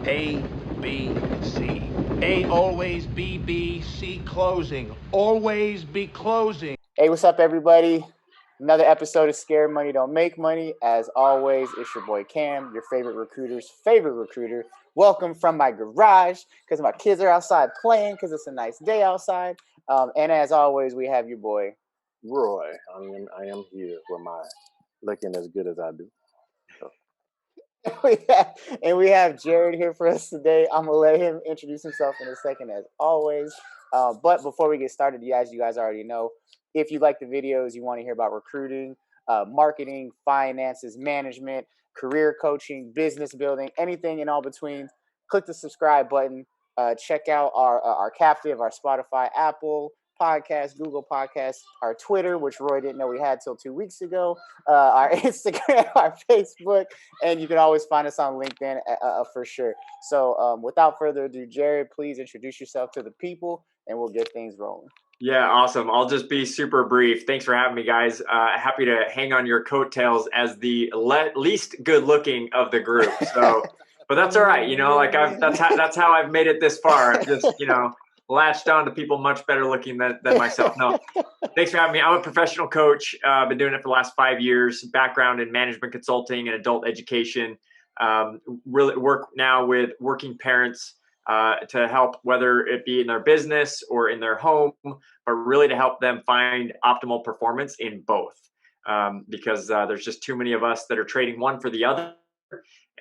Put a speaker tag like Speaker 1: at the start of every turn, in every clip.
Speaker 1: A, B, C. A always B, B, C closing. Always be closing.
Speaker 2: Hey, what's up, everybody? Another episode of Scare Money Don't Make Money. As always, it's your boy Cam, your favorite recruiter's favorite recruiter. Welcome from my garage because my kids are outside playing because it's a nice day outside. And as always, we have your boy
Speaker 3: Roy. I am here with my looking as good as I do.
Speaker 2: we have Jared here for us today. I'm gonna let him introduce himself in a second, as always. But before we get started, you guys already know, if you like the videos, you want to hear about recruiting, marketing, finances, management, career coaching, business building, anything and all between, click the subscribe button. Check out our captive, our Spotify, Apple Podcast, Google Podcast, our Twitter, which Roy didn't know we had till 2 weeks ago, our Instagram, our Facebook, and you can always find us on LinkedIn for sure. So without further ado, Jared, please introduce yourself to the people and we'll get things rolling.
Speaker 4: Yeah, awesome. I'll just be super brief. Thanks for having me, guys. Happy to hang on your coattails as the least good looking of the group. So, but that's all right. You know, like that's how I've made it this far. I've just, latched on to people much better looking than myself. No, thanks for having me. I'm a professional coach. I've been doing it for the last 5 years, background in management consulting and adult education. Really work now with working parents to help, whether it be in their business or in their home, but really to help them find optimal performance in both. Because there's just too many of us that are trading one for the other.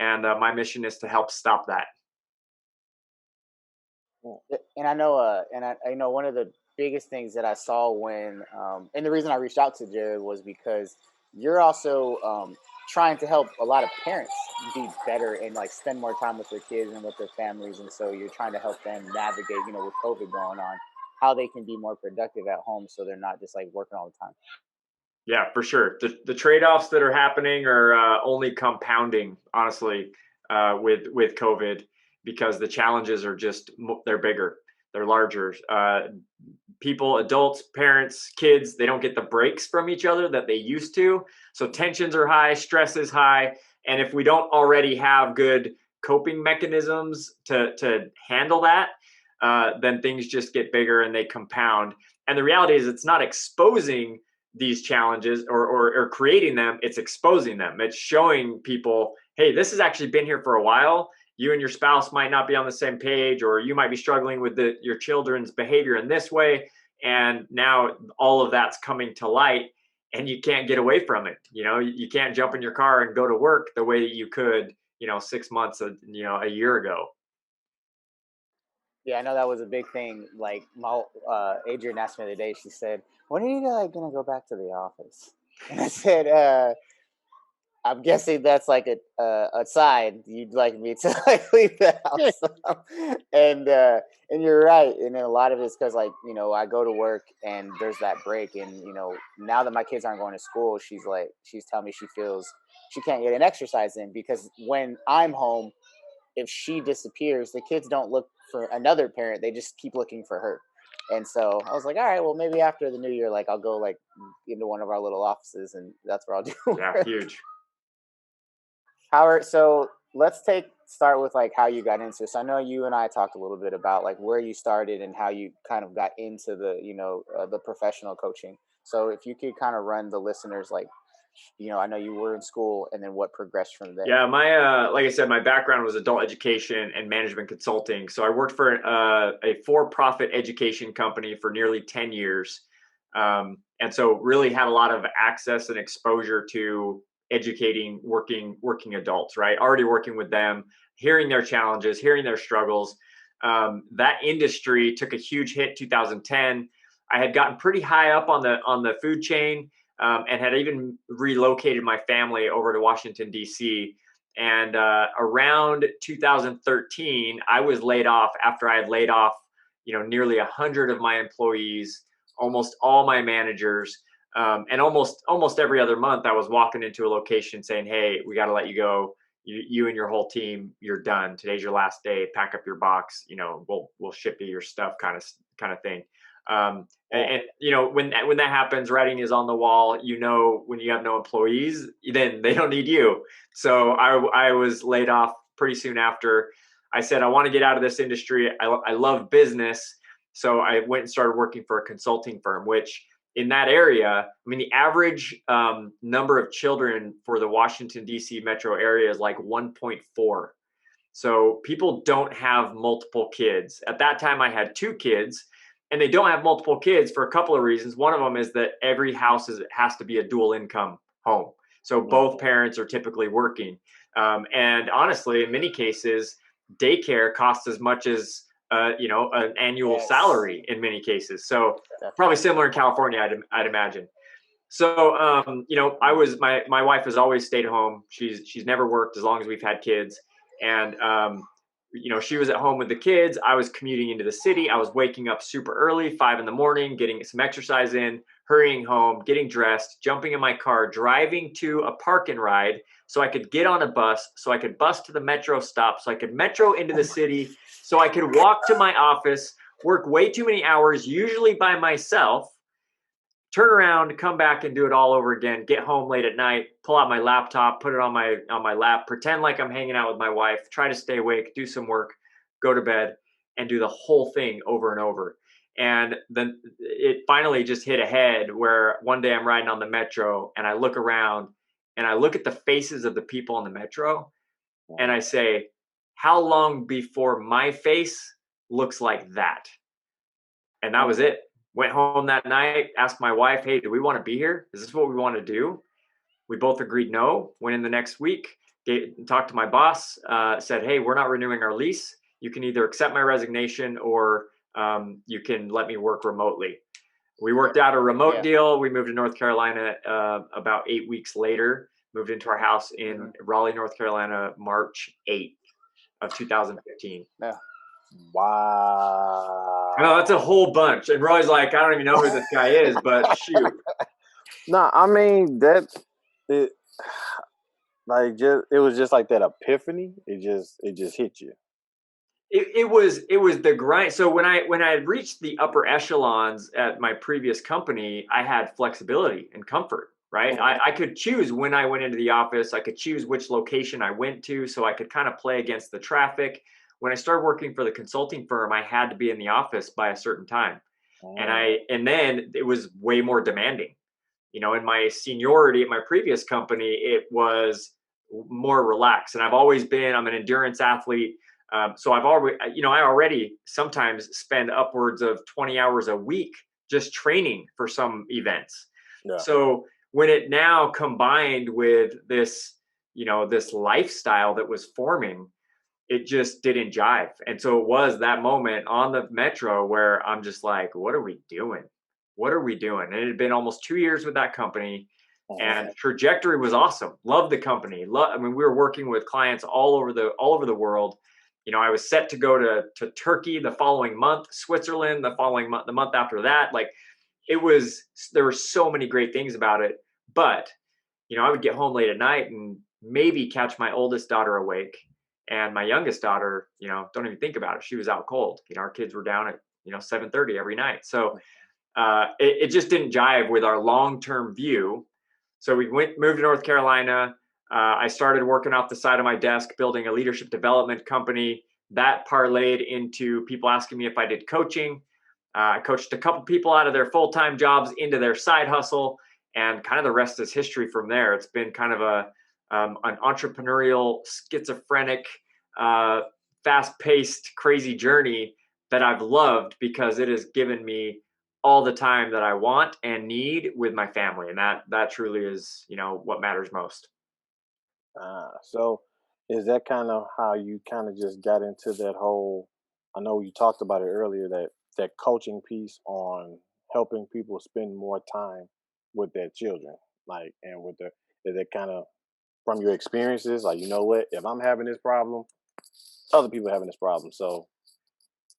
Speaker 4: And my mission is to help stop that.
Speaker 2: And I know, I know one of the biggest things that I saw when, and the reason I reached out to Jared was because you're also trying to help a lot of parents be better and like spend more time with their kids and with their families, and so you're trying to help them navigate, with COVID going on, how they can be more productive at home, so they're not just like working all the time.
Speaker 4: Yeah, for sure. The trade-offs that are happening are only compounding, honestly, with COVID, because the challenges are they're bigger, they're larger. People, adults, parents, kids, they don't get the breaks from each other that they used to. So tensions are high, stress is high. And if we don't already have good coping mechanisms to handle that, then things just get bigger and they compound. And the reality is it's not exposing these challenges or creating them, it's exposing them. It's showing people, hey, this has actually been here for a while. You and your spouse might not be on the same page, or you might be struggling with your children's behavior in this way. And now all of that's coming to light and you can't get away from it. You can't jump in your car and go to work the way that you could, 6 months, a year ago.
Speaker 2: Yeah, I know that was a big thing. Like, Adrian asked me the other day, she said, when are you gonna go back to the office? And I said, I'm guessing that's like a sign you'd like me to like leave the house. And you're right. And then a lot of it's because I go to work and there's that break, and now that my kids aren't going to school, she's telling me she feels she can't get an exercise in because when I'm home, if she disappears, the kids don't look for another parent, they just keep looking for her. And so I was like, all right, well, maybe after the new year, I'll go into one of our little offices, and that's where I'll do
Speaker 4: Yeah,
Speaker 2: work.
Speaker 4: huge.
Speaker 2: Howard, so let's start with how you got into this. I know you and I talked a little bit about where you started and how you kind of got into the professional coaching. So if you could kind of run the listeners, I know you were in school, and then what progressed from there.
Speaker 4: Yeah, my like I said, my background was adult education and management consulting. So I worked for a for-profit education company for nearly 10 years. And so really had a lot of access and exposure to educating working adults, right? Already working with them, hearing their challenges, hearing their struggles. That industry took a huge hit 2010. I had gotten pretty high up on the food chain, and had even relocated my family over to Washington, D.C. And around 2013, I was laid off after I had laid off, nearly 100 of my employees, almost all my managers. And almost every other month, I was walking into a location saying, "Hey, we got to let you go. You and your whole team, you're done. Today's your last day. Pack up your box. We'll ship you your stuff," kind of thing. And when that happens, writing is on the wall. When you have no employees, then they don't need you. So I was laid off pretty soon after. I said, I want to get out of this industry. I love business. So I went and started working for a consulting firm, which in that area, I mean, the average number of children for the Washington, D.C. metro area is like 1.4. So people don't have multiple kids. At that time, I had 2 kids, and they don't have multiple kids for a couple of reasons. One of them is that every house has to be a dual income home. So both parents are typically working. And honestly, in many cases, daycare costs as much as an annual salary in many cases. So probably similar in California, I'd imagine. So my wife has always stayed home. She's never worked as long as we've had kids. And she was at home with the kids. I was commuting into the city. I was waking up super early, 5 a.m, getting some exercise in, hurrying home, getting dressed, jumping in my car, driving to a park and ride so I could get on a bus, so I could bus to the metro stop, so I could metro into the city, so I could walk to my office, work way too many hours, usually by myself, turn around, come back and do it all over again, get home late at night, pull out my laptop, put it on my lap, pretend like I'm hanging out with my wife, try to stay awake, do some work, go to bed, and do the whole thing over and over. And then it finally just hit a head where one day I'm riding on the metro and I look around and I look at the faces of the people on the metro and I say, how long before my face looks like that? And that was it. Went home that night, asked my wife, hey, do we want to be here? Is this what we want to do? We both agreed no. Went in the next week, talked to my boss, said, hey, we're not renewing our lease. You can either accept my resignation or you can let me work remotely. We worked out a remote deal. We moved to North Carolina about 8 weeks later, moved into our house in Raleigh, North Carolina, March 8th of 2015.
Speaker 2: Yeah.
Speaker 3: Wow.
Speaker 4: No, that's a whole bunch. And Roy's like, I don't even know who this guy is, but shoot.
Speaker 3: No, I mean it was just like that epiphany. It just hit you.
Speaker 4: It was the grind. So when I had reached the upper echelons at my previous company, I had flexibility and comfort, right? I could choose when I went into the office. I could choose which location I went to, so I could kind of play against the traffic. When I started working for the consulting firm, I had to be in the office by a certain time. And then it was way more demanding. In my seniority at my previous company, it was more relaxed. And I'm an endurance athlete. So I already sometimes spend upwards of 20 hours a week just training for some events. Yeah. So when it now combined with this, this lifestyle that was forming, it just didn't jive. And so it was that moment on the metro where I'm just like, what are we doing? What are we doing? And it had been almost 2 years with that company. And trajectory was awesome. Loved the company. We were working with clients all over the world. I was set to go to Turkey the following month, Switzerland the following month, the month after that. Like there were so many great things about it. But, I would get home late at night and maybe catch my oldest daughter awake. And my youngest daughter, don't even think about it. She was out cold. Our kids were down at, 7:30 every night. So it just didn't jive with our long-term view. So we moved to North Carolina. I started working off the side of my desk, building a leadership development company. That parlayed into people asking me if I did coaching. I coached a couple people out of their full-time jobs into their side hustle, and kind of the rest is history from there. It's been kind of an entrepreneurial, schizophrenic, fast-paced, crazy journey that I've loved because it has given me all the time that I want and need with my family. And that truly is, what matters most.
Speaker 3: So is that kind of how you kind of just got into that whole, I know you talked about it earlier, that coaching piece on helping people spend more time with their children, like, and is it kind of from your experiences, like, what, if I'm having this problem, other people are having this problem, so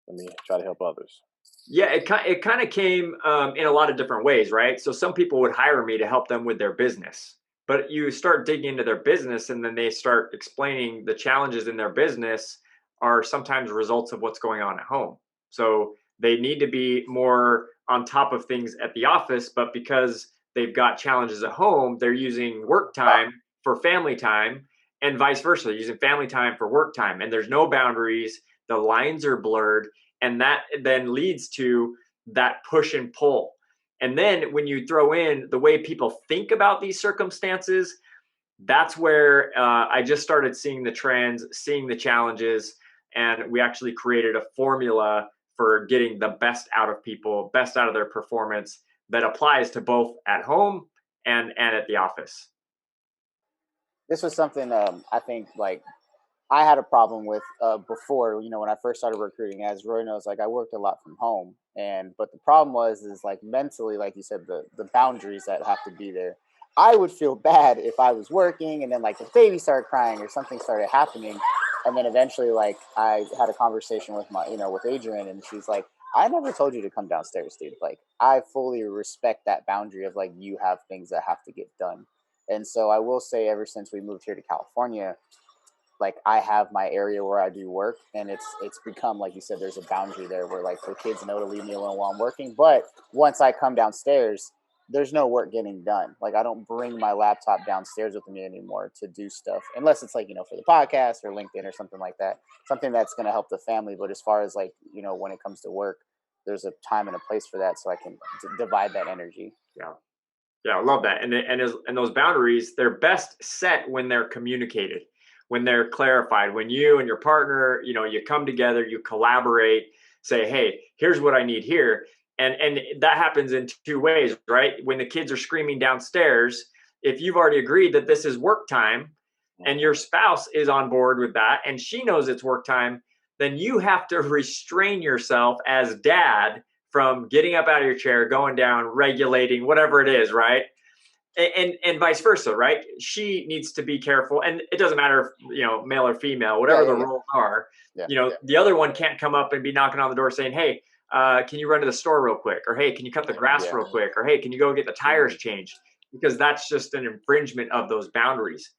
Speaker 3: let me try to help others.
Speaker 4: Yeah, it kind of came in a lot of different ways, right? So some people would hire me to help them with their business, but you start digging into their business and then they start explaining the challenges in their business are sometimes results of what's going on at home. So they need to be more on top of things at the office, but because they've got challenges at home, they're using work time for family time. and vice versa, using family time for work time, and there's no boundaries, the lines are blurred, and that then leads to that push and pull. And then when you throw in the way people think about these circumstances, that's where I just started seeing the trends, seeing the challenges, and we actually created a formula for getting the best out of people, best out of their performance, that applies to both at home and at the office.
Speaker 2: This was something I think like I had a problem with before, when I first started recruiting. As Roy knows, like I worked a lot from home, but the problem is like mentally, like you said, the boundaries that have to be there. I would feel bad if I was working and then like the baby started crying or something started happening, and then eventually like I had a conversation with with Adrian, and she's like, I never told you to come downstairs, dude. Like I fully respect that boundary of like you have things that have to get done. And so I will say, ever since we moved here to California, like I have my area where I do work, and it's become, like you said, there's a boundary there where like the kids know to leave me alone while I'm working. But once I come downstairs, there's no work getting done. Like I don't bring my laptop downstairs with me anymore to do stuff, unless it's like, for the podcast or LinkedIn or something like that, something that's going to help the family. But as far as like, when it comes to work, there's a time and a place for that, so I can divide that energy.
Speaker 4: Yeah, I love that. And those boundaries, they're best set when they're communicated, when they're clarified, when you and your partner, you come together, you collaborate, say, hey, here's what I need here. And that happens in two ways, right? When the kids are screaming downstairs, if you've already agreed that this is work time and your spouse is on board with that and she knows it's work time, then you have to restrain yourself as dad from getting up out of your chair, going down, regulating, whatever it is, right? And vice versa, right? She needs to be careful, and it doesn't matter if male or female, whatever the roles are. The other one can't come up and be knocking on the door saying, hey, can you run to the store real quick? Or hey, can you cut the grass real quick? Or hey, can you go get the tires changed? Because that's just an infringement of those boundaries.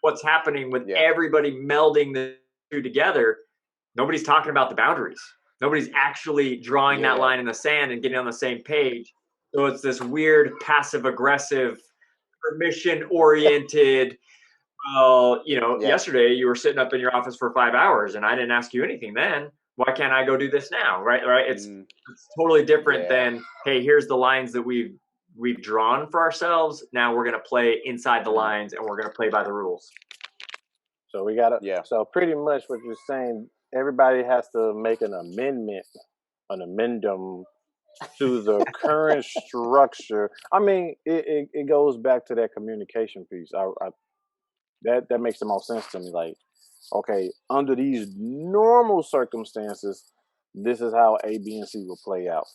Speaker 4: What's happening with everybody melding the two together, nobody's talking about the boundaries. Nobody's actually drawing that line in the sand and getting on the same page. So it's this weird passive aggressive, permission oriented. Well, yesterday you were sitting up in your office for 5 hours and I didn't ask you anything then. Why can't I go do this now? Right. It's totally different than, hey, here's the lines that we've drawn for ourselves. Now we're going to play inside the lines and we're going to play by the rules.
Speaker 3: So we got to, so pretty much what you're saying, everybody has to make an amendum to the current structure. I mean, it goes back to that communication piece. That makes the most sense to me. Like, okay, under these normal circumstances, this is how A, B, and C will play out.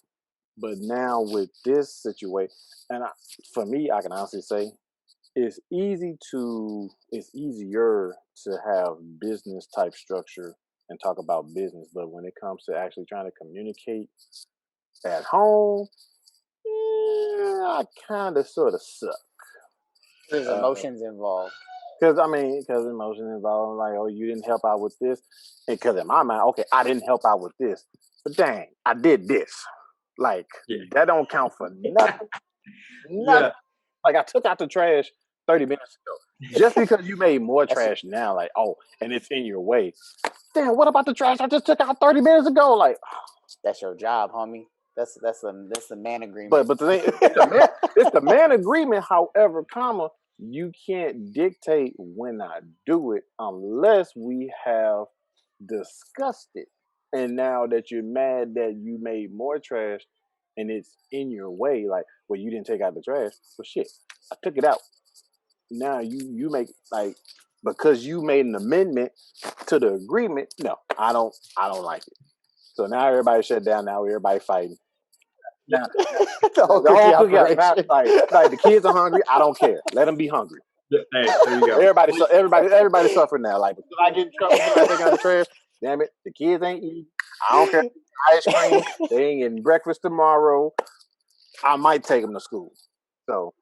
Speaker 3: But now with this situation, and for me, I can honestly say, it's easier to have business type structure and talk about business. But when it comes to actually trying to communicate at home, I kind of sort of suck.
Speaker 2: There's emotions involved.
Speaker 3: Because emotions involved. Like, oh, you didn't help out with this. And because in my mind, okay, I didn't help out with this. But dang, I did this. Like, that don't count for nothing. Nothing. Like, I took out the trash 30 minutes ago. Just because you made more trash now, like, oh, and it's in your way. Damn, what about the trash I just took out 30 minutes ago? Like,
Speaker 2: that's your job, homie. That's the man agreement.
Speaker 3: But the thing, it's the man agreement. However, you can't dictate when I do it unless we have discussed it. And now that you're mad that you made more trash and it's in your way, like, well, you didn't take out the trash. Well, shit, I took it out. Now you make, like, because you made an amendment to the agreement. No, I don't like it. So now everybody shut down. Now everybody fighting. Now,
Speaker 2: the whole cookie operation.
Speaker 3: Like the kids are hungry. I don't care. Let them be hungry.
Speaker 4: Hey, there you go.
Speaker 3: Everybody suffering now. Like, because I get in trouble because I take out the trash. Damn it, the kids ain't eating. I don't care. Ice cream. They ain't getting breakfast tomorrow. I might take them to school. So,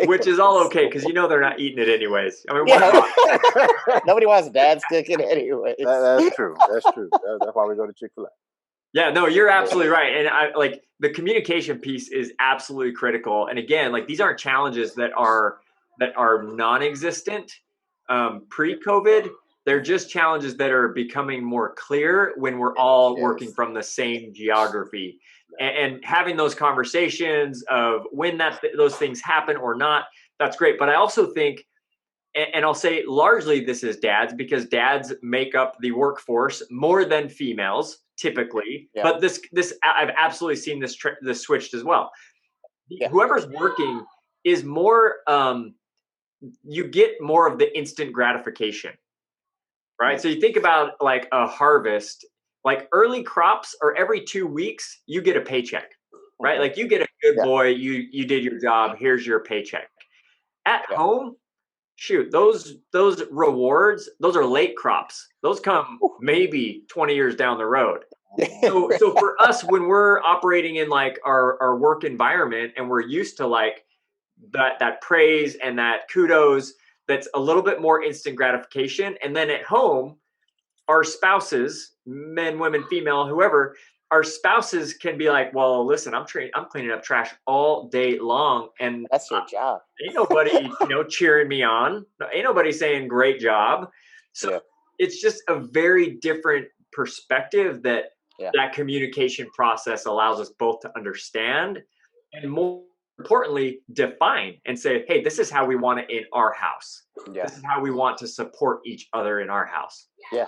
Speaker 4: which is all okay because they're not eating it anyways. I mean,
Speaker 2: nobody wants dad's cooking anyways.
Speaker 3: That's true. That's true. That's why we go to Chick-fil-A.
Speaker 4: Yeah, no, you're absolutely right. And I like the communication piece is absolutely critical. And again, like these aren't challenges that are non-existent. pre-COVID. They're just challenges that are becoming more clear when we're all working from the same geography, and having those conversations of when those things happen or not. That's great. But I also think, and I'll say largely this is dads, because dads make up the workforce more than females typically.
Speaker 2: Yeah.
Speaker 4: But this I've absolutely seen this switched as well.
Speaker 2: Yeah.
Speaker 4: Whoever's working is more, you get more of the instant gratification, right? So you think about like a harvest, like early crops are every 2 weeks, you get a paycheck, right? Like you get a good boy, you did your job, here's your paycheck. At home, shoot, those rewards, those are late crops. Those come maybe 20 years down the road. So for us, when we're operating in like our work environment, and we're used to like that praise and that kudos, that's a little bit more instant gratification. And then at home, our spouses, men, women, female, whoever, our spouses can be like, well, listen, I'm cleaning up trash all day long, and
Speaker 2: that's your job.
Speaker 4: Ain't nobody, cheering me on. Ain't nobody saying great job. So it's just a very different perspective that communication process allows us both to understand, and more importantly, define and say, hey, this is how we want it in our house. This is how we want to support each other in our house.
Speaker 2: Yeah.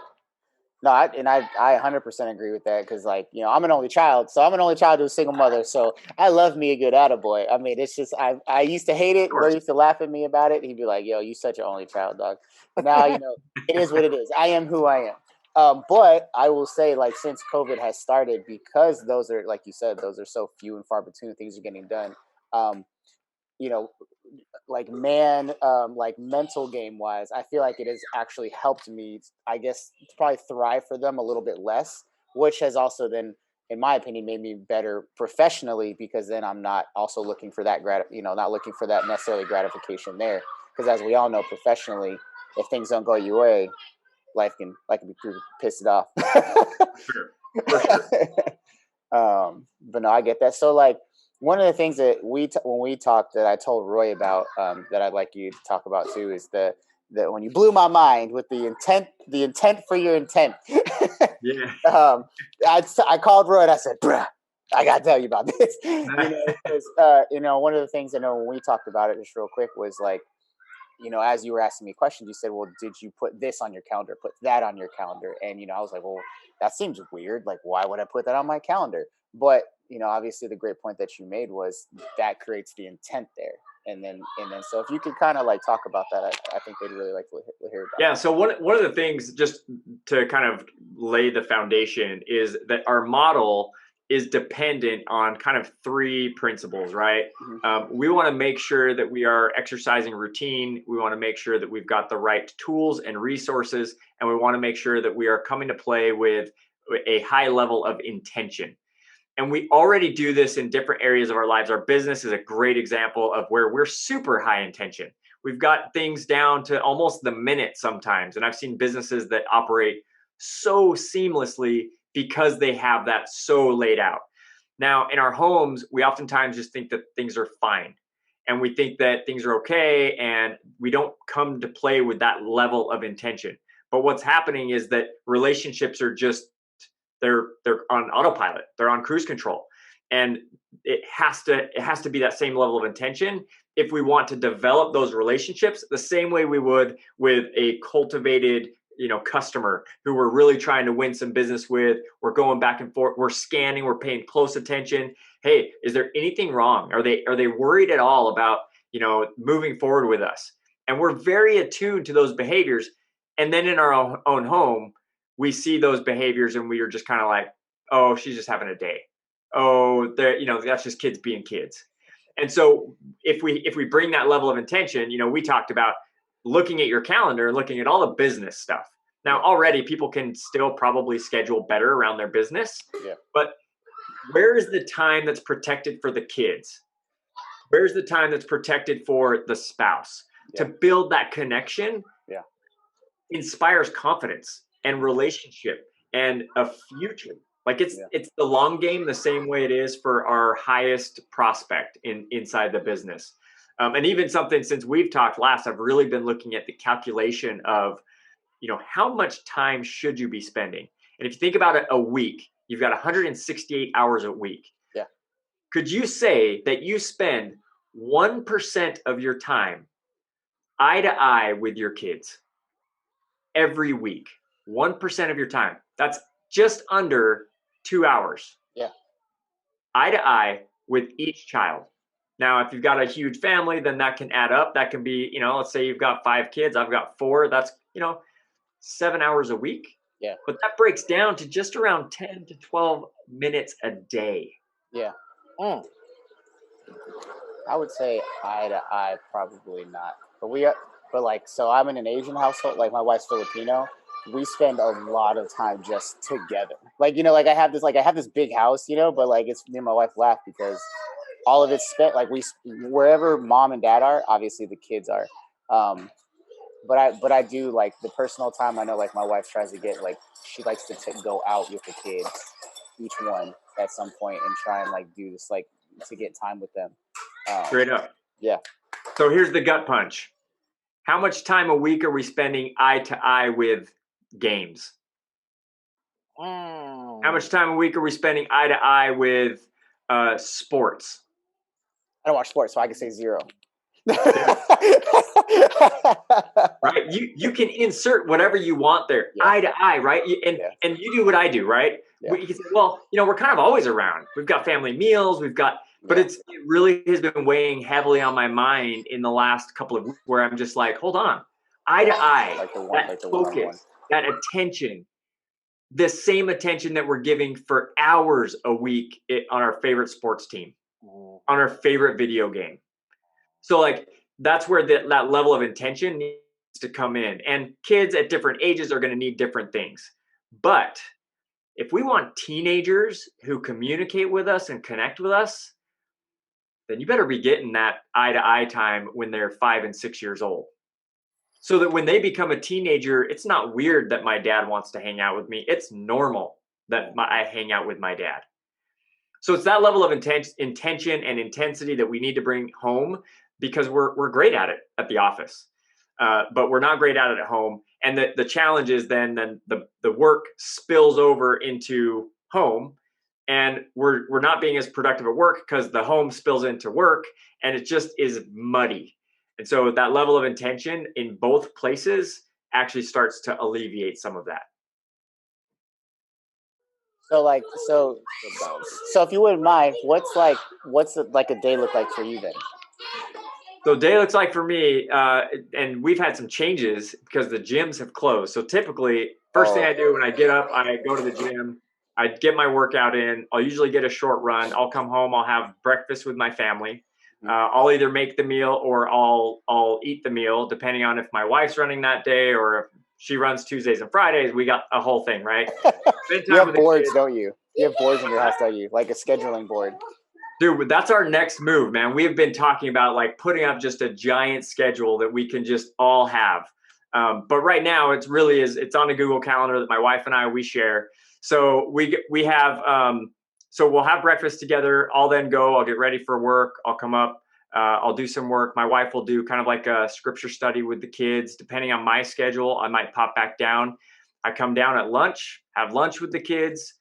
Speaker 2: No, I 100% agree with that, because, like, I'm an only child. So I'm an only child to a single mother. So I love me a good attaboy. I mean, it's just, I used to hate it. Bro used to laugh at me about it. He'd be like, yo, you such an only child, dog. But now, it is what it is. I am who I am. But I will say, like, since COVID has started, because those are, like you said, those are so few and far between, things are getting done. Like like mental game wise, I feel like it has actually helped me, I guess, to probably thrive for them a little bit less, which has also then, in my opinion, made me better professionally, because then I'm not also looking for that not looking for that necessarily gratification there. Because as we all know, professionally, if things don't go your way, life can be pretty pissed off.
Speaker 4: For sure.
Speaker 2: But no, I get that. So, like, one of the things that when we talked, that I told Roy about, that I'd like you to talk about too, is that when you blew my mind with the intent for your intent.
Speaker 4: Yeah.
Speaker 2: I called Roy and I said, bruh, I gotta tell you about this. Because one of the things I know when we talked about it, just real quick, was like, as you were asking me questions, you said, well, did you put this on your calendar, put that on your calendar? And, I was like, well, that seems weird. Like, why would I put that on my calendar? But, obviously the great point that you made was that creates the intent there. And then, so if you could kind of like talk about that, I think they'd really like to hear about.
Speaker 4: Yeah. So one of the things, just to kind of lay the foundation, is that our model is dependent on kind of three principles, right? Mm-hmm. We want to make sure that we are exercising routine. We want to make sure that we've got the right tools and resources, and we want to make sure that we are coming to play with a high level of intention. And we already do this in different areas of our lives. Our business is a great example of where we're super high intention. We've got things down to almost the minute sometimes. And I've seen businesses that operate so seamlessly because they have that so laid out. Now, in our homes, we oftentimes just think that things are fine. And we think that things are okay. And we don't come to play with that level of intention. But what's happening is that relationships are just, they're on autopilot. They're on cruise control. And it has to be that same level of intention if we want to develop those relationships the same way we would with a cultivated, customer who we're really trying to win some business with. We're going back and forth. We're scanning. We're paying close attention. Hey, is there anything wrong? Are they worried at all about, moving forward with us? And we're very attuned to those behaviors. And then in our own home, we see those behaviors and we are just kind of like, oh, she's just having a day. Oh, that's just kids being kids. And so if we bring that level of intention, we talked about looking at your calendar, looking at all the business stuff. Now, already people can still probably schedule better around their business.
Speaker 2: Yeah.
Speaker 4: But where is the time that's protected for the kids? Where's the time that's protected for the spouse? To build that connection inspires confidence and relationship and a future. Like it's the long game, the same way it is for our highest prospect inside the business. And even something since we've talked last, I've really been looking at the calculation of, how much time should you be spending? And if you think about it, a week, you've got 168 hours a week.
Speaker 2: Yeah.
Speaker 4: Could you say that you spend 1% of your time eye to eye with your kids every week? 1% of your time. That's just under 2 hours.
Speaker 2: Yeah.
Speaker 4: Eye to eye with each child. Now, if you've got a huge family, then that can add up. That can be, let's say you've got 5 kids, I've got 4. That's, 7 hours a week.
Speaker 2: Yeah.
Speaker 4: But that breaks down to just around 10 to 12 minutes a day.
Speaker 2: Yeah. I would say eye to eye, probably not. So I'm in an Asian household. Like my wife's Filipino. We spend a lot of time just together. Like I have this big house, but like it's me and my wife laugh because all of it's spent like wherever mom and dad are. Obviously, the kids are. But I do like the personal time. I know like my wife tries to get like she likes to go out with the kids, each one at some point, and try and like do this like to get time with them.
Speaker 4: Straight up.
Speaker 2: Yeah.
Speaker 4: So here's the gut punch. How much time a week are we spending eye to eye with games? How much time a week are we spending eye to eye with sports?
Speaker 2: I don't watch sports, so I can say 0.
Speaker 4: Right? You can insert whatever you want there, eye to eye, right? And you do what I do, right?
Speaker 2: Yeah.
Speaker 4: You can say, well, we're kind of always around. We've got family meals, but it really has been weighing heavily on my mind in the last couple of weeks where I'm just like, hold on, eye to eye, that focus, that attention, the same attention that we're giving for hours a week on our favorite sports team, on our favorite video game. So like, that's where that level of intention needs to come in. And kids at different ages are going to need different things. But if we want teenagers who communicate with us and connect with us, then you better be getting that eye-to-eye time when they're 5 and 6 years old. So that when they become a teenager, it's not weird that my dad wants to hang out with me. It's normal that I hang out with my dad. So it's that level of intention and intensity that we need to bring home, because we're great at it at the office, but we're not great at it at home. And the challenge is then the work spills over into home, and we're not being as productive at work because the home spills into work, and it just is muddy. And so that level of intention in both places actually starts to alleviate some of that.
Speaker 2: So if you wouldn't mind, what's like a day look like for you then?
Speaker 4: So day looks like for me, and we've had some changes because the gyms have closed. So typically, first thing I do when I get up, I go to the gym, I get my workout in. I'll usually get a short run. I'll come home, I'll have breakfast with my family. I'll either make the meal or I'll eat the meal, depending on if my wife's running that day or if she runs Tuesdays and Fridays. We got a whole thing, right?
Speaker 2: You have boards, don't you? You have boards in your house, don't you? Like a scheduling board.
Speaker 4: Dude, that's our next move, man. We have been talking about like putting up just a giant schedule that we can just all have. But right now, it's on a Google Calendar that my wife and we share. So we have, so we'll have breakfast together. I'll then go, I'll get ready for work. I'll come up, I'll do some work. My wife will do kind of like a scripture study with the kids. Depending on my schedule, I might pop back down. I come down at lunch, have lunch with the kids,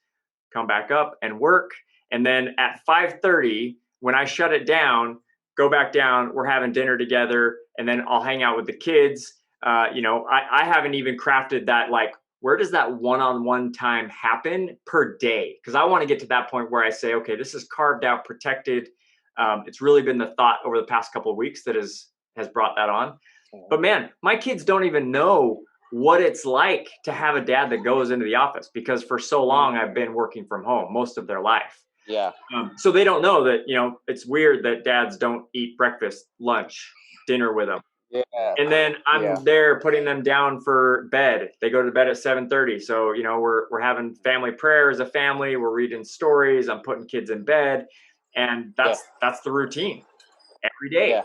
Speaker 4: come back up and work. And then at 5:30, when I shut it down, go back down, we're having dinner together, and then I'll hang out with the kids. I haven't even crafted that, like, where does that one-on-one time happen per day? Because I want to get to that point where I say, okay, this is carved out, protected. It's really been the thought over the past couple of weeks that has brought that on. But man, my kids don't even know what it's like to have a dad that goes into the office, because for so long I've been working from home most of their life.
Speaker 2: Yeah.
Speaker 4: So they don't know that, it's weird that dads don't eat breakfast, lunch, dinner with them.
Speaker 2: Yeah.
Speaker 4: And then I'm there putting them down for bed. They go to bed at 7:30. So, we're having family prayer as a family. We're reading stories. I'm putting kids in bed. And that's the routine every day.
Speaker 2: Yeah.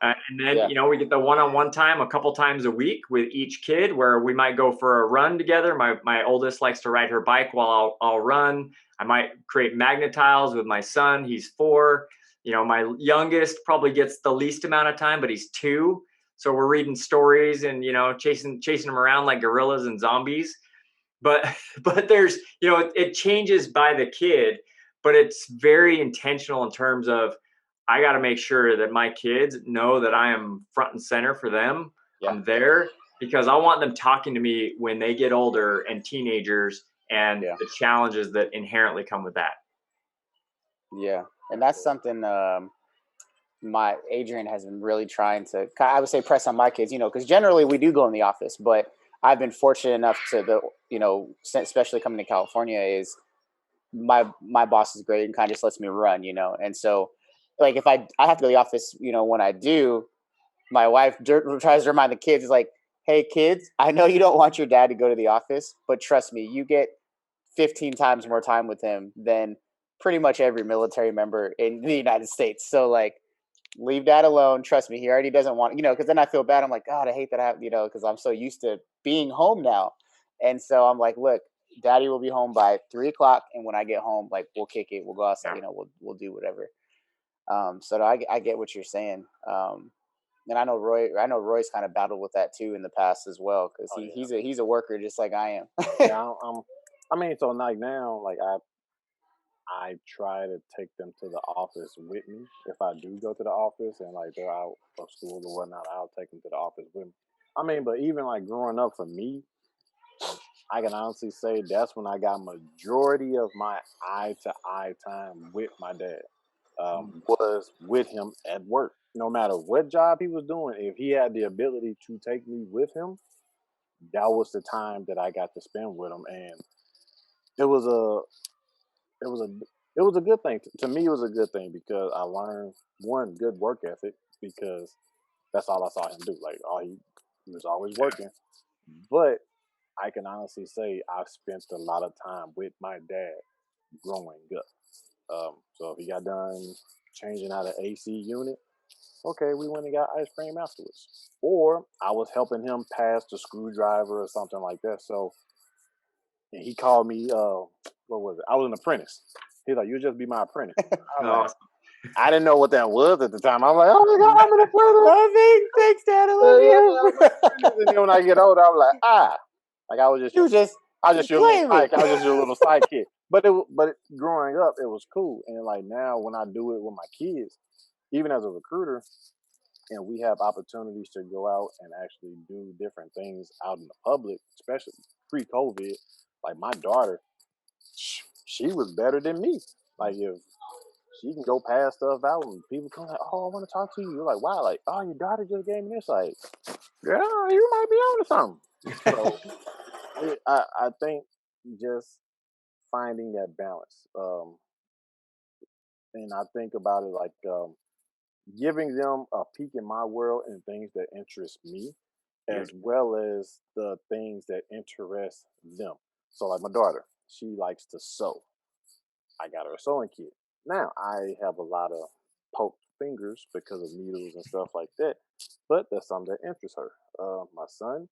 Speaker 4: And then, we get the one-on-one time a couple times a week with each kid, where we might go for a run together. My oldest likes to ride her bike while I'll run. I might create magnet tiles with my son. He's 4. my youngest probably gets the least amount of time, but he's 2. So we're reading stories and, chasing them around like gorillas and zombies. But there's, it changes by the kid, but it's very intentional in terms of, I got to make sure that my kids know that I am front and center for them.
Speaker 2: Yeah.
Speaker 4: I'm there because I want them talking to me when they get older and teenagers and the challenges that inherently come with that.
Speaker 2: Yeah. And that's something my Adrian has been really trying to, I would say, press on my kids, because generally we do go in the office, but I've been fortunate enough to especially coming to California, is my boss is great and kind of just lets me run, and so like if I have to go to the office, when I do, my wife tries to remind the kids, is like, hey kids, I know you don't want your dad to go to the office, but trust me, you get 15 times more time with him than pretty much every military member in the United States. So like, leave dad alone. Trust me, he already doesn't want, because then I feel bad. I'm like, God, I hate that I have, because I'm so used to being home now. And so I'm like, look, daddy will be home by 3:00. And when I get home, like, we'll kick it. We'll go outside, we'll do whatever. So I get what you're saying. And I know Roy's kind of battled with that too in the past as well. Cause he's a worker just like I am.
Speaker 3: Yeah. So like now, like I try to take them to the office with me. If I do go to the office and like they're out of school or whatnot, I'll take them to the office with me. But even like growing up for me, I can honestly say that's when I got majority of my eye-to-eye time with my dad. Was with him at work. No matter what job he was doing, if he had the ability to take me with him, that was the time that I got to spend with him, and it was a good thing. To me, it was a good thing because I learned one, good work ethic, because that's all I saw him do. Like he was always working. But I can honestly say I've spent a lot of time with my dad growing up. So if he got done changing out an AC unit, okay, we went and got ice cream afterwards. Or I was helping him pass the screwdriver or something like that. So and he called me, what was it? I was an apprentice. He's like, you'll just be my apprentice. I didn't know what that was at the time. I was like, oh my God, I'm an apprentice.
Speaker 2: Thanks, Dad. I love you.
Speaker 3: And then when I get older, I'm like, like I was just your little sidekick. But growing up, it was cool. And like now, when I do it with my kids, even as a recruiter, and we have opportunities to go out and actually do different things out in the public, especially pre-COVID. Like my daughter, she was better than me. Like if she can go pass stuff out and people come like, oh, I want to talk to you. You're like, wow, like, oh, your daughter just gave me this. Like, yeah, you might be on to something. So I think just finding that balance. And I think about it like giving them a peek in my world and things that interest me, as well as the things that interest them. So like my daughter, she likes to sew. I got her a sewing kit. Now I have a lot of poked fingers because of needles and stuff like that, but that's something that interests her. My son,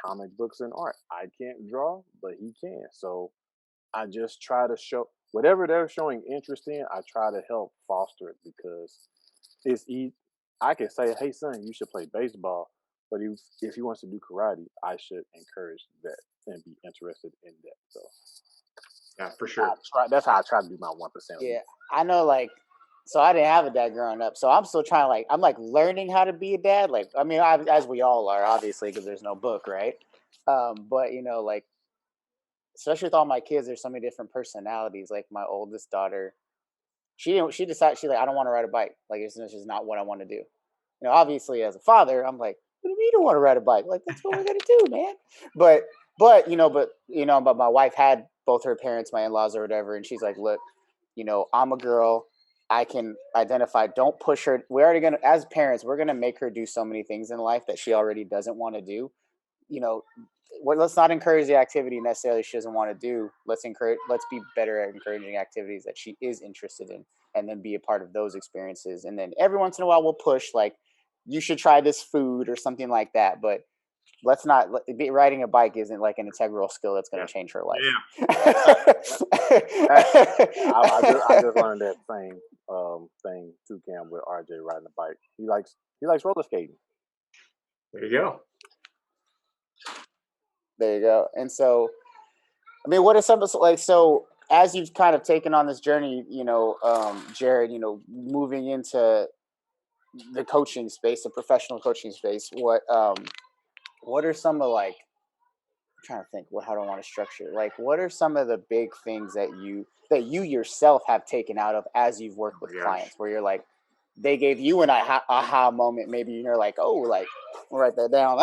Speaker 3: comic books and art. I can't draw, but he can. So I just try to show whatever they're showing interest in. I try to help foster it because it's easy. I can say, hey son, you should play baseball, but if he wants to do karate, I should encourage that and be interested in that. So
Speaker 4: yeah, for sure.
Speaker 3: That's how I try to do my 1%.
Speaker 2: Yeah, I know. Like, so I didn't have a dad growing up, so I'm still trying. I'm learning how to be a dad. Like, I mean, as we all are, obviously, because there's no book, right? But like, especially with all my kids, there's so many different personalities. Like my oldest daughter, she decided she's like, I don't want to ride a bike. Like, it's just not what I want to do. Obviously, as a father, I'm like, what do you mean you don't want to ride a bike? Like, that's what we're gonna do, man. But my wife had both her parents, my in-laws or whatever, and she's like, look, I'm a girl. I can identify. Don't push her. We're already gonna, as parents, we're gonna make her do so many things in life that she already doesn't want to do. Let's not encourage the activity necessarily she doesn't want to do. Let's be better at encouraging activities that she is interested in, and then be a part of those experiences. And then every once in a while we'll push, like, you should try this food or something like that. But let's not, riding a bike isn't like an integral skill that's going to change her life.
Speaker 3: Yeah. I just learned that same thing too, Cam, with RJ riding a bike. He likes roller skating.
Speaker 4: There you go.
Speaker 2: There you go. And so, I mean, what are some of like, so as you've kind of taken on this journey, Jared, moving into the coaching space, the professional coaching space, what are some of like, I'm trying to think, how do I want to structure it? Like, what are some of the big things that you yourself have taken out of as you've worked with clients, where you're like, they gave you an aha moment, maybe you're like, oh, like, I'll write that down,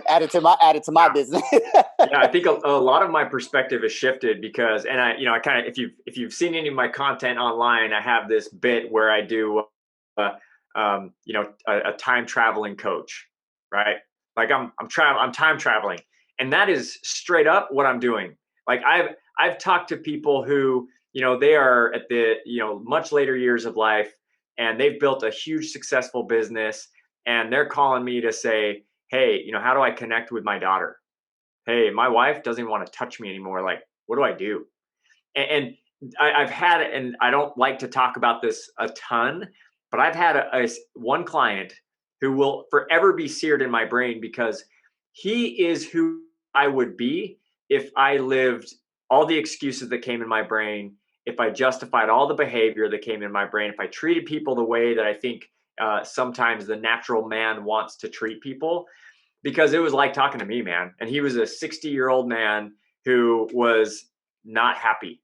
Speaker 2: add it to my business.
Speaker 4: Yeah, I think a lot of my perspective has shifted because, and I kind of, if you've seen any of my content online, I have this bit where I do, a time traveling coach, right? Like I'm time traveling, and that is straight up what I'm doing. Like I've talked to people who, they are at the, much later years of life, and they've built a huge successful business, and they're calling me to say, hey, how do I connect with my daughter? Hey, my wife doesn't want to touch me anymore. Like, what do I do? And I've had, and I don't like to talk about this a ton, but I've had one client who will forever be seared in my brain because he is who I would be if I lived all the excuses that came in my brain, if I justified all the behavior that came in my brain, if I treated people the way that I think sometimes the natural man wants to treat people, because it was like talking to me, man. And he was a 60-year-old man who was not happy.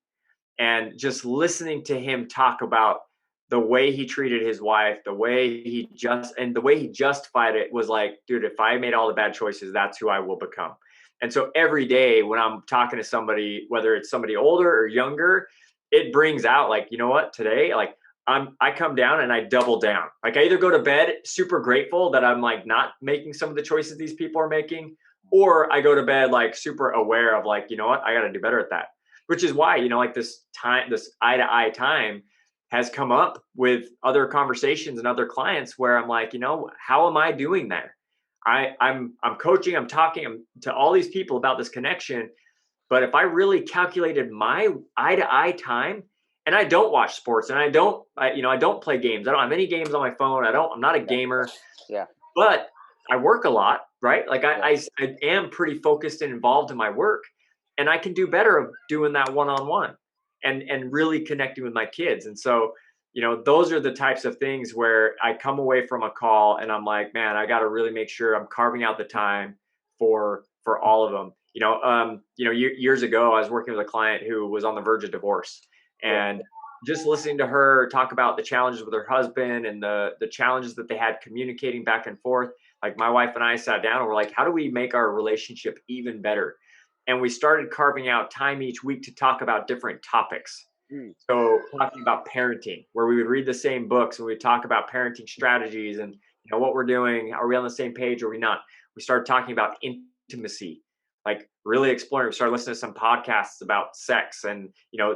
Speaker 4: And just listening to him talk about the way he treated his wife, the way he justified it was like, dude, if I made all the bad choices, that's who I will become. And so every day when I'm talking to somebody, whether it's somebody older or younger, it brings out like, you know what, today, like I come down and I double down. Like I either go to bed super grateful that I'm like not making some of the choices these people are making, or I go to bed like super aware of like, you know what, I got to do better at that. Which is why, like this eye to eye time has come up with other conversations and other clients where I'm like, how am I doing there? I'm coaching, I'm talking to all these people about this connection. But if I really calculated my eye to eye time, and I don't watch sports, and I don't play games. I don't have any games on my phone. I'm not a gamer.
Speaker 2: Yeah.
Speaker 4: But I work a lot, right? Like I am pretty focused and involved in my work, and I can do better of doing that one-on-one and really connecting with my kids. And so, those are the types of things where I come away from a call and I'm like, man, I got to really make sure I'm carving out the time for all of them. Years ago, I was working with a client who was on the verge of divorce, and just listening to her talk about the challenges with her husband and the challenges that they had communicating back and forth. Like my wife and I sat down and we're like, how do we make our relationship even better? And we started carving out time each week to talk about different topics. So talking about parenting, where we would read the same books and we'd talk about parenting strategies and what we're doing. Are we on the same page or are we not? We started talking about intimacy, like really exploring. We started listening to some podcasts about sex and,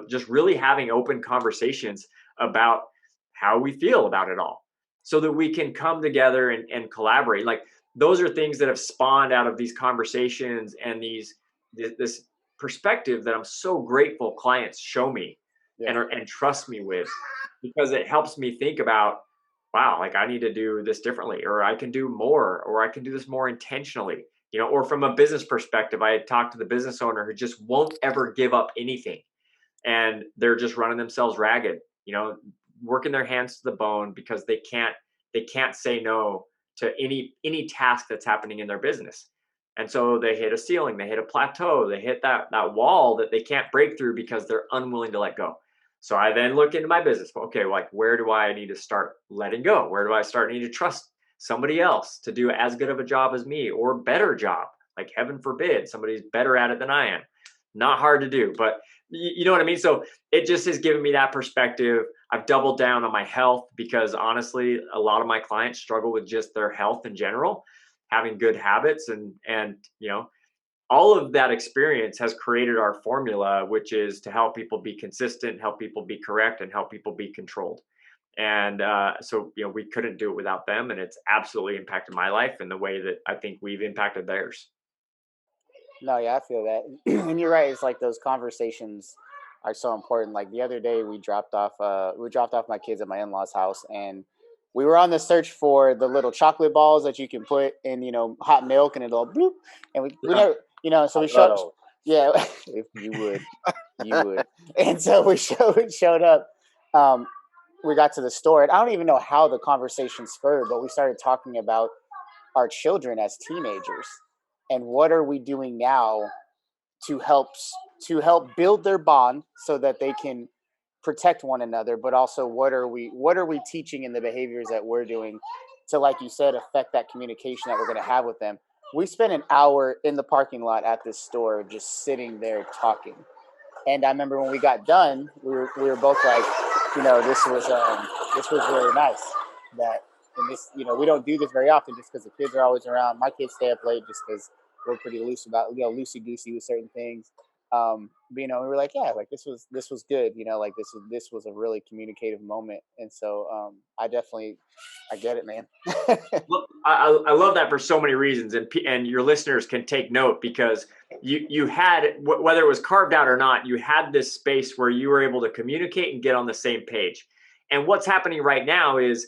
Speaker 4: just really having open conversations about how we feel about it all so that we can come together and collaborate. Like those are things that have spawned out of these conversations and this perspective that I'm so grateful clients show me and trust me with, because it helps me think about, wow, like I need to do this differently, or I can do more, or I can do this more intentionally. Or from a business perspective, I had talked to the business owner who just won't ever give up anything. And they're just running themselves ragged, working their hands to the bone because they can't say no to any task that's happening in their business. And so they hit a ceiling, they hit a plateau, they hit that wall that they can't break through because they're unwilling to let go. So I then look into my business. Okay, like where do I need to start letting go? Where do I start need to trust somebody else to do as good of a job as me or better job? Like heaven forbid, somebody's better at it than I am. Not hard to do, but you know what I mean? So it just has given me that perspective. I've doubled down on my health because honestly, a lot of my clients struggle with just their health in general, having good habits and all of that experience has created our formula, which is to help people be consistent, help people be correct, and help people be controlled. And so, we couldn't do it without them. And it's absolutely impacted my life in the way that I think we've impacted theirs.
Speaker 2: No, yeah, I feel that. And you're right. It's like those conversations so important. Like the other day, we dropped off my kids at my in-laws' house, and we were on the search for the little chocolate balls that you can put in, hot milk, and it'll bloop. And we never, so we showed, yeah, if you would, and so we showed up. We got to the store, and I don't even know how the conversation spurred, but we started talking about our children as teenagers, and what are we doing now to help build their bond so that they can protect one another, but also what are we teaching in the behaviors that we're doing to, like you said, affect that communication that we're going to have with them. We spent an hour in the parking lot at this store just sitting there talking. And I remember when we got done, we were both like, this was really nice. That, and this, we don't do this very often just because the kids are always around. My kids stay up late just because we're pretty loose about, loosey goosey with certain things. But, we were like, yeah, like this was good. Like this was a really communicative moment. And so I get it, man.
Speaker 4: Well, I love that for so many reasons, and your listeners can take note, because you had, whether it was carved out or not, you had this space where you were able to communicate and get on the same page. And what's happening right now is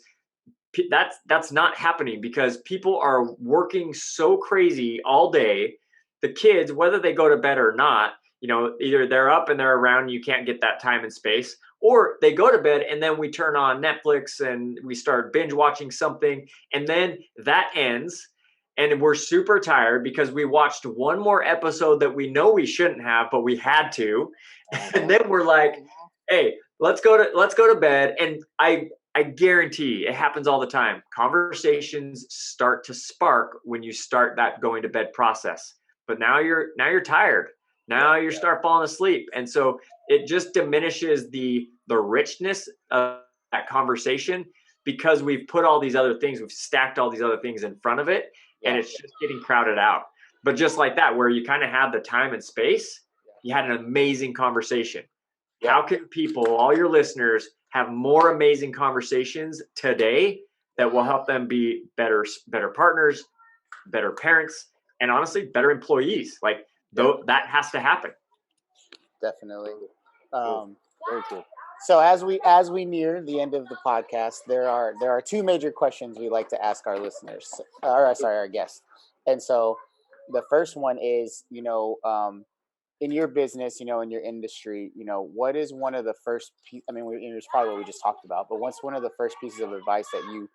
Speaker 4: that's not happening, because people are working so crazy all day. The kids, whether they go to bed or not, either they're up and they're around, you can't get that time and space, or they go to bed and then we turn on Netflix and we start binge watching something, and then that ends and we're super tired because we watched one more episode that we know we shouldn't have, but we had to. And then we're like, hey, let's go to bed. And I guarantee it happens all the time. Conversations start to spark when you start that going to bed process. But now you're tired. Now you start falling asleep. And so it just diminishes the richness of that conversation, because we've put all these other things, we've stacked all these other things in front of it, and it's just getting crowded out. But just like that, where you kind of had the time and space, you had an amazing conversation. How can people, all your listeners, have more amazing conversations today that will help them be better partners, better parents, and honestly, better employees? Like, though, that has to happen.
Speaker 2: Definitely.
Speaker 3: Very cool.
Speaker 2: So as we near the end of the podcast, there are two major questions we like to ask our listeners, our guests. And so the first one is, in your business, in your industry, what is one of the first? It's probably what we just talked about, but what's one of the first pieces of advice that you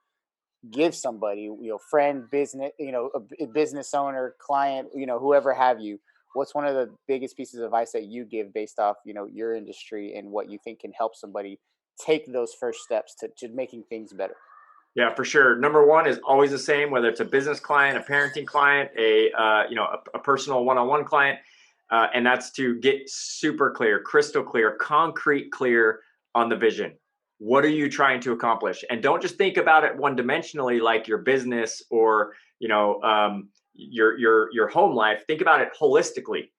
Speaker 2: give somebody, friend, business, a business owner, client, whoever have you? What's one of the biggest pieces of advice that you give based off, your industry and what you think can help somebody take those first steps to making things better?
Speaker 4: Yeah, for sure. Number one is always the same, whether it's a business client, a parenting client, a personal one-on-one client, and that's to get super clear, crystal clear, concrete clear on the vision. What are you trying to accomplish? And don't just think about it one-dimensionally, like your business or your home life. Think about it holistically.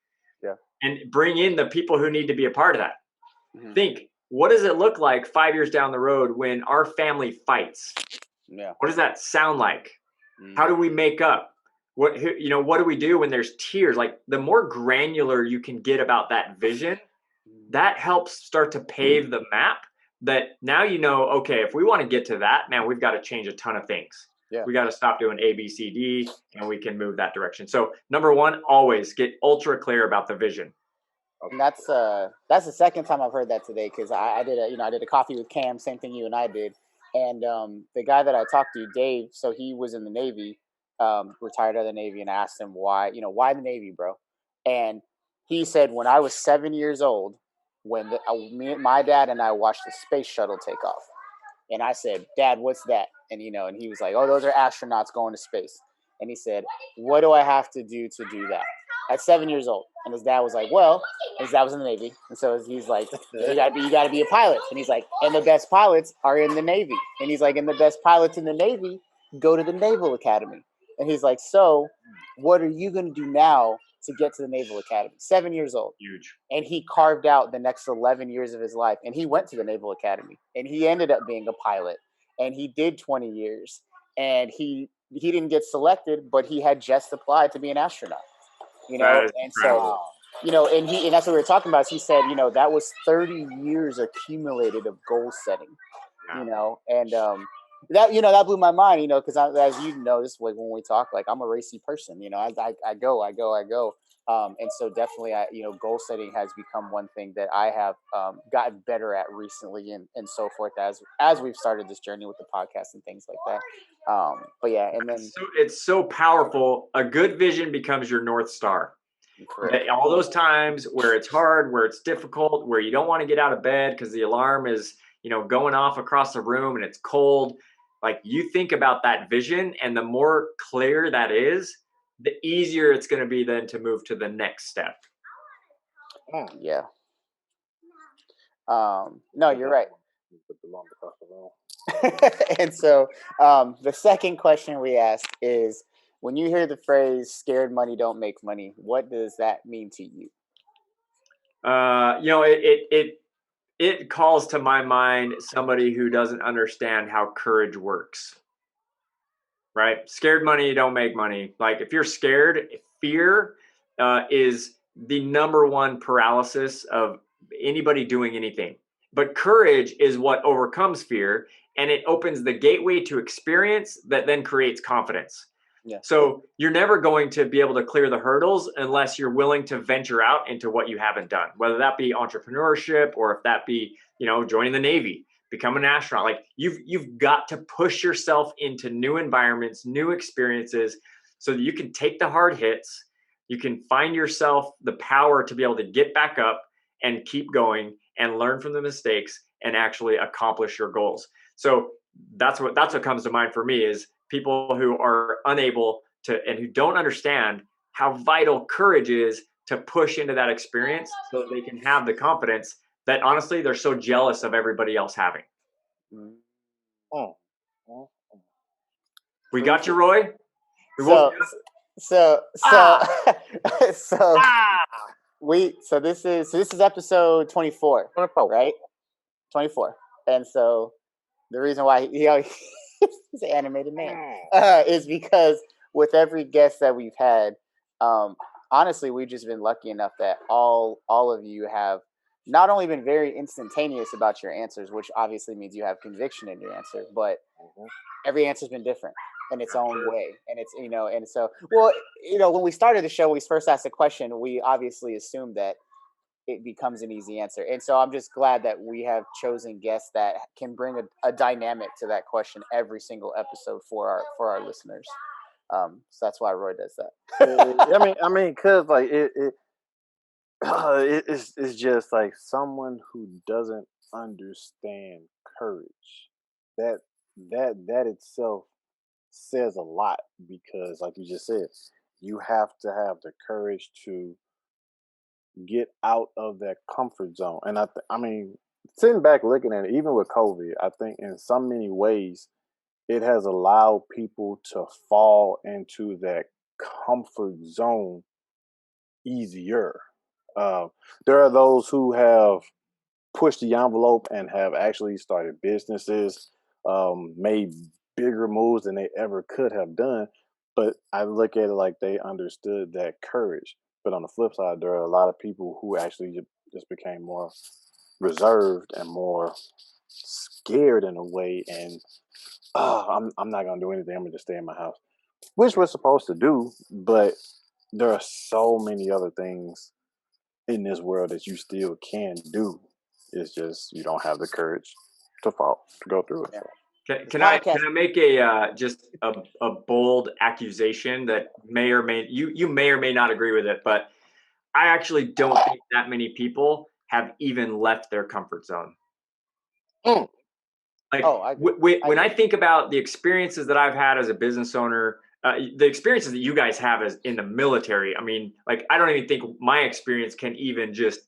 Speaker 2: Yeah.
Speaker 4: And bring in the people who need to be a part of that.
Speaker 2: Mm-hmm.
Speaker 4: Think, what does it look like 5 years down the road when our family fights?
Speaker 2: Yeah.
Speaker 4: What does that sound like?
Speaker 2: Mm-hmm.
Speaker 4: How do we make up? What do we do when there's tears? Like, the more granular you can get about that vision, that helps start to pave the map, that now okay, if we want to get to that, man, we've got to change a ton of things. Yeah. We got to stop doing A, B, C, D, and we can move that direction. So number one, always get ultra clear about the vision.
Speaker 2: And that's the second time I've heard that today, because I did a coffee with Cam, same thing you and I did, and the guy that I talked to, Dave, so he was in the Navy, retired out of the Navy, and I asked him why the Navy, bro, and he said, when I was 7 years old, when my dad and I watched the space shuttle take off, and I said, Dad, what's that? And and he was like, oh, those are astronauts going to space. And he said, what do I have to do that? At 7 years old. And his dad was like, well, his dad was in the Navy. And so he's like, you gotta be a pilot. And he's like, and the best pilots are in the Navy. And he's like, and the best pilots in the Navy go to the Naval Academy. And he's like, so what are you going to do now to get to the Naval Academy? 7 years old.
Speaker 4: Huge.
Speaker 2: And he carved out the next 11 years of his life. And he went to the Naval Academy. And he ended up being a pilot. And he did 20 years. And he didn't get selected, but he had just applied to be an astronaut. And so and that's what we were talking about. Is he said, that was 30 years accumulated of goal setting, and that blew my mind, because as this way when we talk, like I'm a racy person, I go. And so definitely, goal setting has become one thing that I have gotten better at recently, and so forth as we've started this journey with the podcast and things like that. But yeah, and then
Speaker 4: it's so powerful. A good vision becomes your North Star.
Speaker 2: correct.
Speaker 4: All those times where it's hard, where it's difficult, where you don't want to get out of bed because the alarm is, going off across the room and it's cold. Like you think about that vision, and the more clear that is, the easier it's going to be then to move to the next step.
Speaker 2: Yeah. No, you're right. And so the second question we ask is, when you hear the phrase "scared money don't make money," what does that mean to you?
Speaker 4: It calls to my mind somebody who doesn't understand how courage works. Right? Scared money don't make money. Like if you're scared, fear is the number one paralysis of anybody doing anything. But courage is what overcomes fear, and it opens the gateway to experience that then creates confidence.
Speaker 2: Yeah.
Speaker 4: So you're never going to be able to clear the hurdles unless you're willing to venture out into what you haven't done, whether that be entrepreneurship or if that be, joining the Navy, become an astronaut. Like you've got to push yourself into new environments, new experiences, so that you can take the hard hits. You can find yourself the power to be able to get back up and keep going and learn from the mistakes and actually accomplish your goals. So that's what comes to mind for me, is people who are unable to, and who don't understand how vital courage is to push into that experience so that they can have the confidence that honestly they're so jealous of everybody else having. We got you, Roy.
Speaker 2: So this is episode 24, right? 24. And so the reason why he's an animated man is because with every guest that we've had, honestly, we've just been lucky enough that all of you have not only been very instantaneous about your answers, which obviously means you have conviction in your answer, but every answer's been different in its own way. And it's, and so, when we started the show, we first asked the question, we obviously assumed that it becomes an easy answer. And so I'm just glad that we have chosen guests that can bring a dynamic to that question every single episode for our listeners. So that's why Roy does that.
Speaker 3: I mean, cause like it's just like someone who doesn't understand courage. That itself says a lot, because like you just said, you have to have the courage to get out of that comfort zone. And I mean, sitting back looking at it, even with COVID, I think in so many ways it has allowed people to fall into that comfort zone easier. There are those who have pushed the envelope and have actually started businesses, made bigger moves than they ever could have done. But I look at it like they understood that courage. But on the flip side, there are a lot of people who actually just became more reserved and more scared in a way. And I'm not gonna do anything. I'm gonna just stay in my house, which we're supposed to do. But there are so many other things in this world that you still can do. It's just you don't have the courage to go through it.
Speaker 2: Yeah.
Speaker 4: Can I make a bold accusation that may or may you may or may not agree with it, but I actually don't think that many people have even left their comfort zone. Like when I think about the experiences that I've had as a business owner, the experiences that you guys have as in the military, I mean, like I don't even think my experience can even just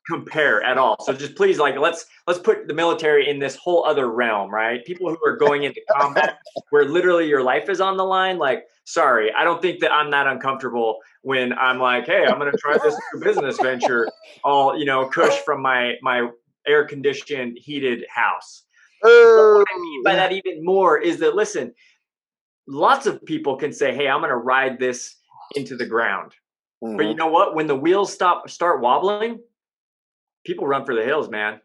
Speaker 4: compare at all. So just please, like, let's put the military in this whole other realm, right? People who are going into combat where literally your life is on the line. Like, sorry, I don't think that I'm that uncomfortable when I'm like, hey, I'm going to try this new business venture, all, cush from my air conditioned heated house. But what I mean by that even more is that, listen, lots of people can say, hey, I'm going to ride this into the ground. But you know what? When the wheels start wobbling, people run for the hills, man.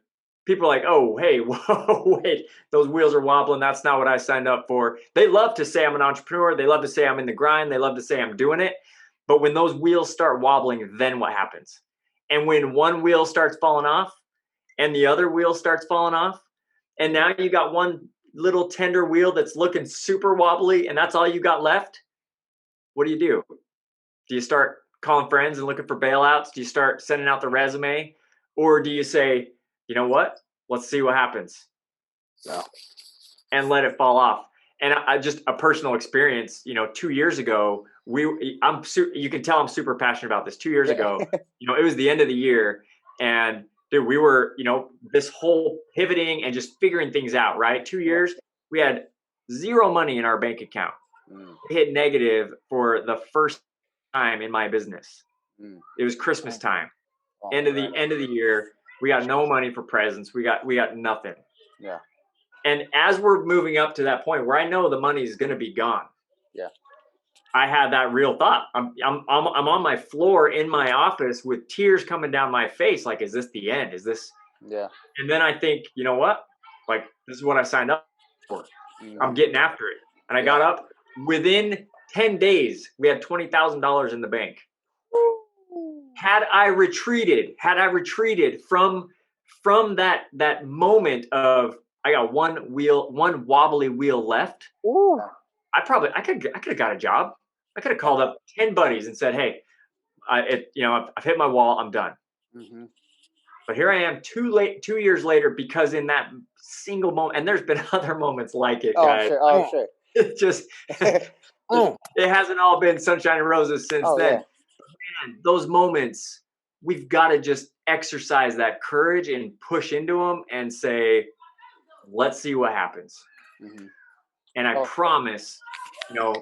Speaker 4: People are like, oh, hey, whoa, wait, those wheels are wobbling. That's not what I signed up for. They love to say I'm an entrepreneur. They love to say I'm in the grind. They love to say I'm doing it. But when those wheels start wobbling, then what happens? And when one wheel starts falling off and the other wheel starts falling off, and now you got one little tender wheel that's looking super wobbly and that's all you got left, what do? Do you start calling friends and looking for bailouts? Do you start sending out the resume? Or do you say, you know what? Let's see what happens.
Speaker 3: No.
Speaker 4: And let it fall off. And I just a personal experience, 2 years ago, you can tell I'm super passionate about this. 2 years ago, it was the end of the year, and dude, we were, this whole pivoting and just figuring things out, right? 2 years, we had zero money in our bank account. It hit negative for the first time in my business. It was Christmas time. End of the year, we got no money for presents. We got nothing.
Speaker 2: Yeah.
Speaker 4: And as we're moving up to that point where I know the money is going to be gone, I had that real thought. I'm on my floor in my office with tears coming down my face. Like, is this the end? Is this?
Speaker 2: Yeah.
Speaker 4: And then I think, you know what? Like, this is what I signed up for. I'm getting after it. And I got up. Within 10 days, we had $20,000 in the bank. Had I retreated from that moment of I got one wobbly wheel left, I could have got a job. I could have called up 10 buddies and said, hey, I've hit my wall, I'm done. But here I am 2 years later, because in that single moment, and there's been other moments like it, guys.
Speaker 2: Oh, sure.
Speaker 4: It just it hasn't all been sunshine and roses since then. Man, those moments, we've got to just exercise that courage and push into them and say, let's see what happens. And I promise,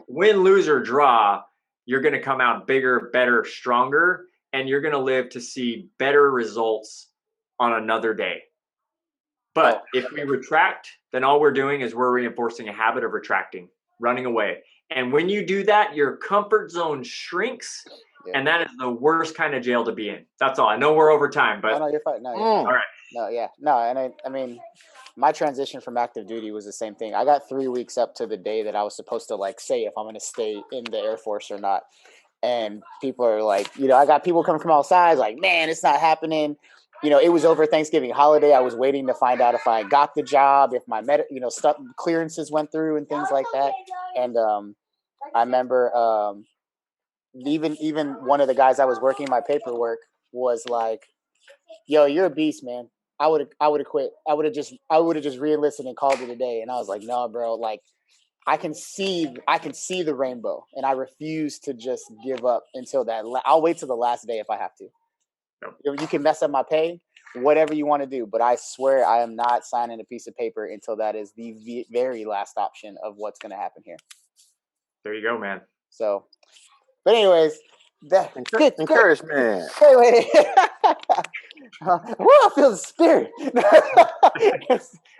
Speaker 4: win, lose, or draw, you're going to come out bigger, better, stronger, and you're going to live to see better results on another day. But if we retract, then all we're doing is we're reinforcing a habit of retracting, running away. And when you do that, your comfort zone shrinks. And that is the worst kind of jail to be in. That's all. I know we're over time, but
Speaker 2: no, you're fine. No,
Speaker 4: all right.
Speaker 2: No, yeah, no, and I mean, my transition from active duty was the same thing. I got 3 weeks up to the day that I was supposed to say if I'm going to stay in the Air Force or not. And people are like, I got people coming from all sides, like, man, it's not happening. It was over Thanksgiving holiday. I was waiting to find out if I got the job, if my stuff clearances went through and things like that. And I remember. Even one of the guys I was working my paperwork was like, yo, you're a beast, man. I would have quit. I would have just re-enlisted and called it a day. And I was like, no, bro, like I can see the rainbow, and I refuse to just give up until that. I'll wait till the last day if I have to. You can mess up my pay, whatever you want to do, but I swear I am not signing a piece of paper until that is the very last option of what's going to happen here.
Speaker 4: There you go, man.
Speaker 2: So, but anyways,
Speaker 3: encouragement.
Speaker 2: Wait. I feel the spirit.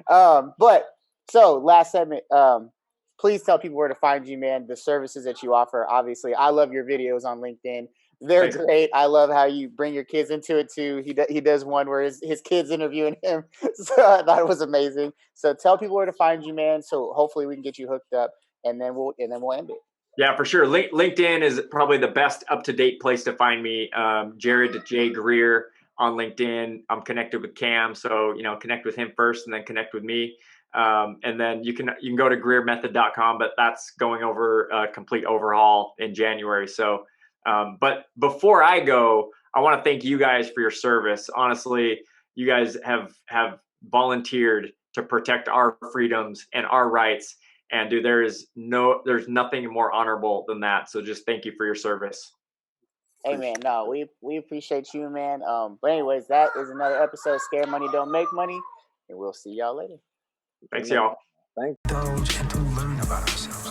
Speaker 2: But so last segment, please tell people where to find you, man. The services that you offer. Obviously, I love your videos on LinkedIn. They're great. I love how you bring your kids into it too. He does one where his kids interviewing him. So I thought it was amazing. So tell people where to find you, man. So hopefully we can get you hooked up, and then we'll end it.
Speaker 4: Yeah, for sure. LinkedIn is probably the best up-to-date place to find me. Jared Greer on LinkedIn. I'm connected with Cam, so connect with him first, and then connect with me. And then you can go to greermethod.com, but that's going over a complete overhaul in January. So, but before I go, I want to thank you guys for your service. Honestly, you guys have volunteered to protect our freedoms and our rights. And dude, there's nothing more honorable than that. So just thank you for your service.
Speaker 2: Hey man, no, we appreciate you, man. But anyways, that is another episode of Scare Money Don't Make Money, and we'll see y'all later.
Speaker 4: Thanks, y'all.
Speaker 3: Thanks.
Speaker 5: Indulge and to learn about ourselves.